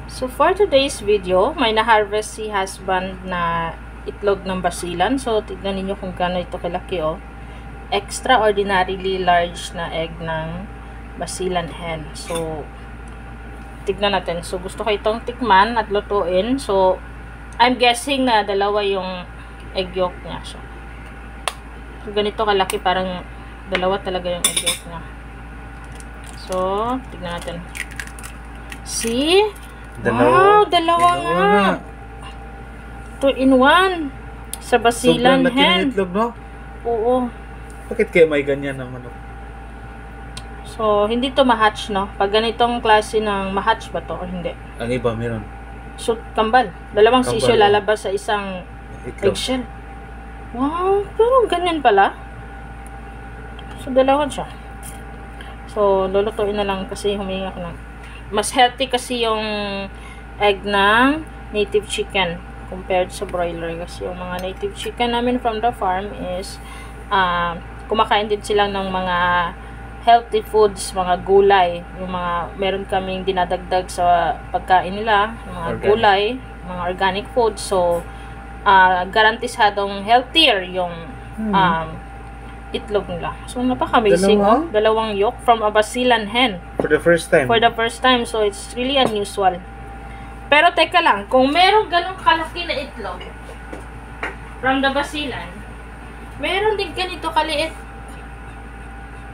So for today's video, may na-harvest si husband na itlog ng basilan. So tignan niyo kung gaano ito kalaki, oh. Extraordinarily large na egg ng basilan hen. So tignan natin. So gusto ko itong tikman at lutuin. So I'm guessing na dalawa yung egg yolk niya. So ganito kalaki, parang dalawa talaga yung egg yolk niya. So tignan natin. See? Wow, dalawa nga. 2 in 1. Sa basilan sobrang laki hen. ng itlog, no? Oo. Bakit kaya may ganyan ang manok? So, hindi to ma-hatch, no? Pag ganitong klase ng ma-hatch ba to o hindi? Ang iba, meron. So, kambal. Dalawang Kambal, sisyo oh. lalabas sa isang Itlog. eggshell. Wow, pero ganyan pala. So, dalawa siya. So, lulutuin na lang kasi humingi ako ng... Mas healthy kasi yung egg ng native chicken compared sa broiler. Kasi yung mga native chicken namin from the farm is kumakain din sila ng mga healthy foods, mga gulay. Yung mga, meron kaming dinadagdag sa pagkain nila, mga Organic. gulay, mga organic foods. So, garantisadong healthier yung itlog nila. So, napaka-amazing. Dalawa? Dalawang yolk from a basilan hen. For the first time. For the first time. So, it's really unusual. Pero, teka lang. Kung meron ganong kalaki na itlog from the basilan, meron din ganito kaliit.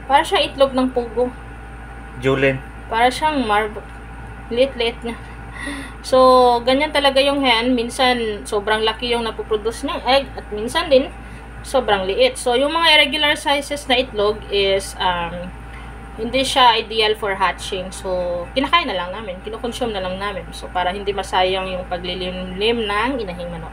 Para siyang itlog ng pugo. Julen. Para siyang marble. Liit-liit niya. So, ganyan talaga yung hen. Minsan, sobrang laki yung napoproduce ng egg. At minsan din, sobrang liit. So, yung mga irregular sizes na itlog is, hindi siya ideal for hatching. So, kinakain na lang namin. Kinukonsume na lang namin. So, para hindi masayang yung paglilimlim ng inahing manok.